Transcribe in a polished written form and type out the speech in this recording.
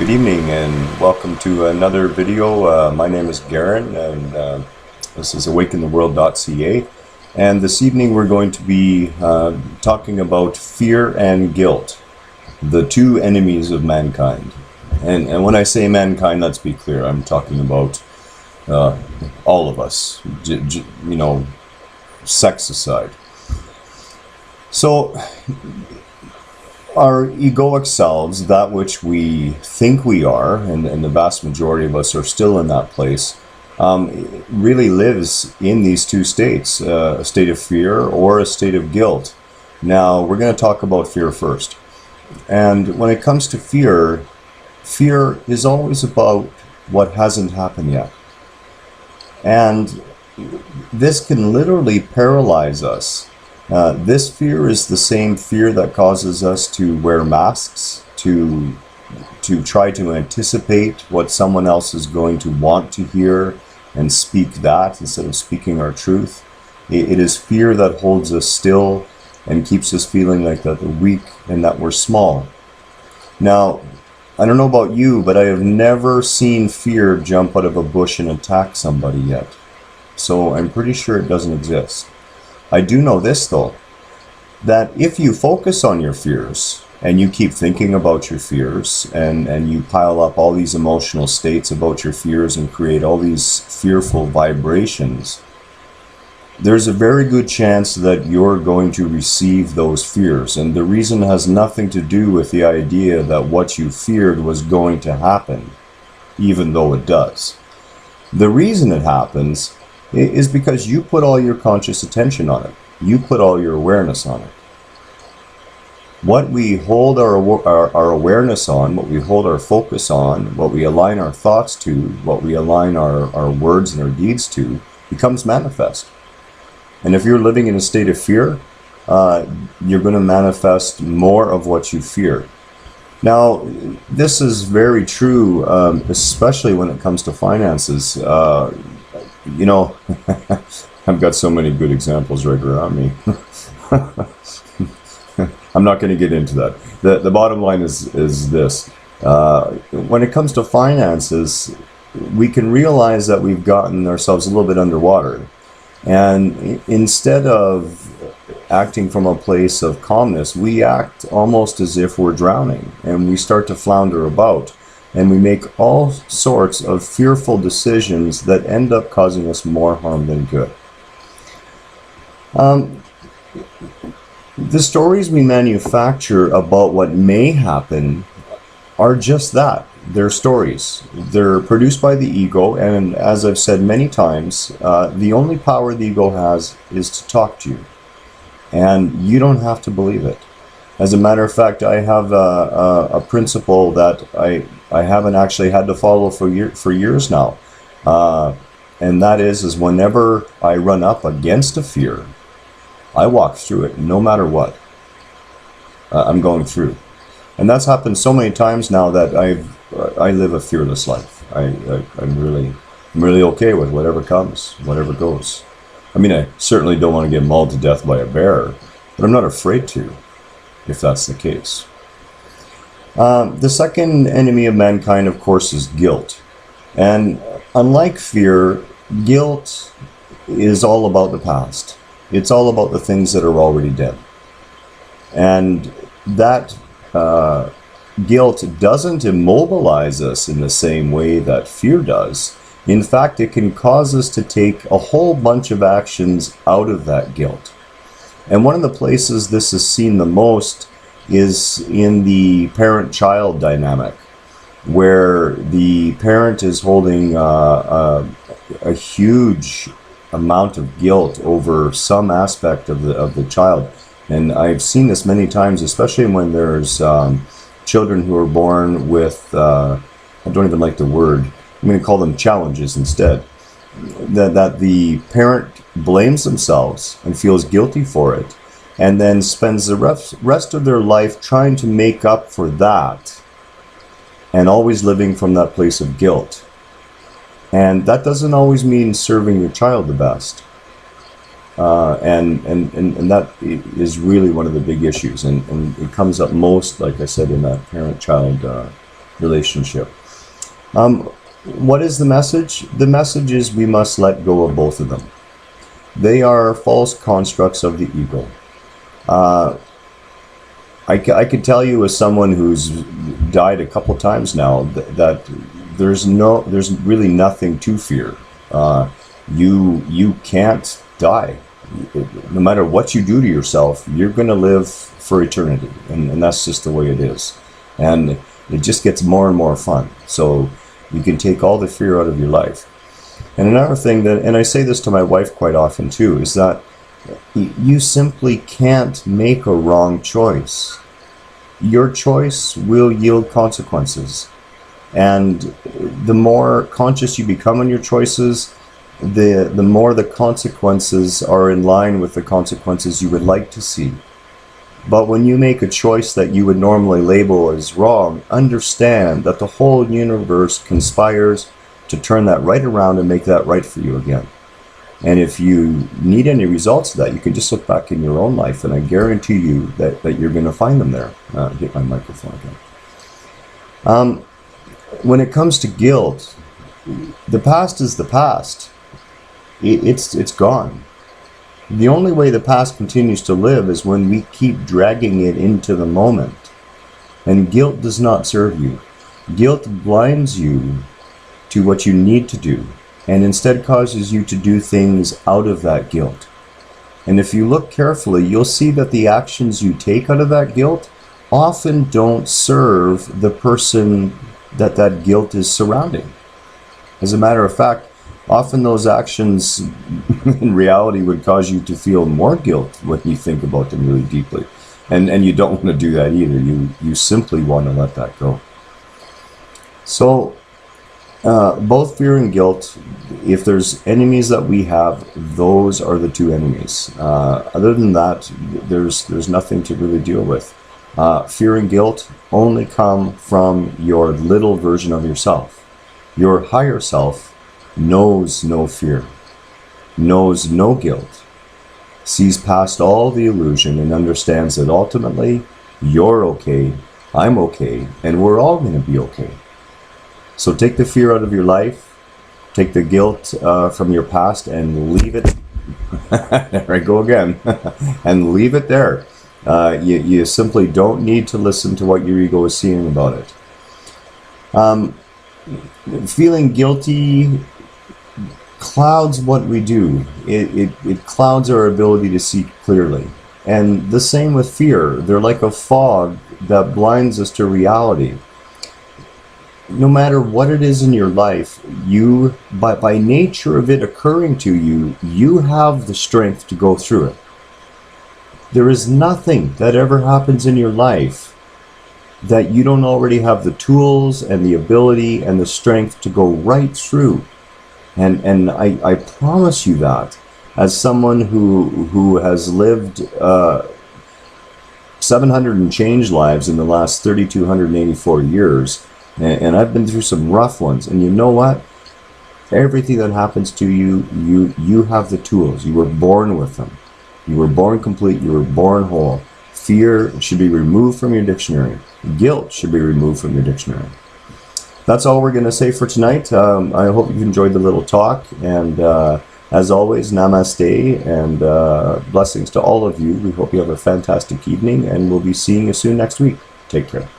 Good evening and welcome to another video. My name is Garen and this is awakentheworld.ca, and this evening we're going to be talking about fear and guilt, the two enemies of mankind. And when I say mankind, let's be clear, I'm talking about all of us, sex aside. So our egoic selves, that which we think we are, and the vast majority of us are still in that place, really lives in these two states, a state of fear or a state of guilt. Now, we're going to talk about fear first. And when it comes to fear, fear is always about what hasn't happened yet. And this can literally paralyze us. This fear is the same fear that causes us to wear masks, to try to anticipate what someone else is going to want to hear and speak that instead of speaking our truth. It is fear that holds us still and keeps us feeling like that we're weak and that we're small. Now, I don't know about you, but I have never seen fear jump out of a bush and attack somebody yet. So I'm pretty sure it doesn't exist. I do know this though, that if you focus on your fears and you keep thinking about your fears and you pile up all these emotional states about your fears and create all these fearful vibrations, there's a very good chance that you're going to receive those fears. And the reason has nothing to do with the idea that what you feared was going to happen, even though it does. The reason it happens is because you put all your conscious attention on it. You put all your awareness on it. What we hold our awareness on, what we hold our focus on, what we align our thoughts to, what we align our words and our deeds to, becomes manifest. And if you're living in a state of fear, you're going to manifest more of what you fear. Now, this is very true, especially when it comes to finances. I've got so many good examples right around me. I'm not going to get into that. The bottom line is this. When it comes to finances, we can realize that we've gotten ourselves a little bit underwater. And instead of acting from a place of calmness, we act almost as if we're drowning. And we start to flounder about. And we make all sorts of fearful decisions that end up causing us more harm than good. The stories we manufacture about what may happen are just that. They're stories. They're produced by the ego, and as I've said many times, the only power the ego has is to talk to you. And you don't have to believe it. As a matter of fact, I have a principle that I haven't actually had to follow for years now. And that is whenever I run up against a fear, I walk through it no matter what. I'm going through. And that's happened so many times now that I live a fearless life. I'm really okay with whatever comes, whatever goes. I mean, I certainly don't want to get mauled to death by a bear, but I'm not afraid to, if that's the case. The second enemy of mankind, of course, is guilt. And unlike fear, guilt is all about the past. It's all about the things that are already dead. And that guilt doesn't immobilize us in the same way that fear does. In fact, it can cause us to take a whole bunch of actions out of that guilt. And one of the places this is seen the most is in the parent-child dynamic, where the parent is holding a huge amount of guilt over some aspect of the child. And I've seen this many times, especially when there's children who are born with, I don't even like the word, I'm going to call them challenges instead, that the parent blames themselves and feels guilty for it, and then spends the rest of their life trying to make up for that, and always living from that place of guilt. And that doesn't always mean serving your child the best. And that is really one of the big issues, and it comes up most, like I said, in that parent-child relationship. What is the message? The message is we must let go of both of them. They are false constructs of the ego. I could tell you, as someone who's died a couple times now, that there's really nothing to fear. You can't die. No matter what you do to yourself, you're going to live for eternity, and that's just the way it is. And it just gets more and more fun. So you can take all the fear out of your life. And another thing that, and I say this to my wife quite often too, is that you simply can't make a wrong choice. Your choice will yield consequences. And the more conscious you become on your choices, the more the consequences are in line with the consequences you would like to see. But when you make a choice that you would normally label as wrong, understand that the whole universe conspires to turn that right around and make that right for you again. And if you need any results of that, you can just look back in your own life, and I guarantee you that you're going to find them there. Hit my microphone again. When it comes to guilt, the past is the past. It's gone. The only way the past continues to live is when we keep dragging it into the moment. And guilt does not serve you. Guilt blinds you to what you need to do, and instead causes you to do things out of that guilt. And if you look carefully, you'll see that the actions you take out of that guilt often don't serve the person that guilt is surrounding. As a matter of fact, often those actions in reality would cause you to feel more guilt when you think about them really deeply. And you don't want to do that either. You simply want to let that go. So both fear and guilt, if there's enemies that we have, those are the two enemies. Other than that, there's nothing to really deal with. Fear and guilt only come from your little version of yourself. Your higher self knows no fear, knows no guilt, sees past all the illusion, and understands that ultimately you're okay, I'm okay, and we're all going to be okay. So take the fear out of your life, take the guilt from your past, and leave it. There I go again. And leave it there. You simply don't need to listen to what your ego is saying about it. Feeling guilty clouds what we do. It clouds our ability to see clearly. And the same with fear. They're like a fog that blinds us to reality. No matter what it is in your life, you, by nature of it occurring to you, you have the strength to go through it. There is nothing that ever happens in your life that you don't already have the tools and the ability and the strength to go right through. And I promise you that, as someone who has lived 700 and change lives in the last 3,284 years, and I've been through some rough ones, and you know what? Everything that happens to you, you have the tools. You were born with them. You were born complete. You were born whole. Fear should be removed from your dictionary. Guilt should be removed from your dictionary. That's all we're going to say for tonight. I hope you've enjoyed the little talk, and as always, namaste, and blessings to all of you. We hope you have a fantastic evening, and we'll be seeing you soon next week. Take care.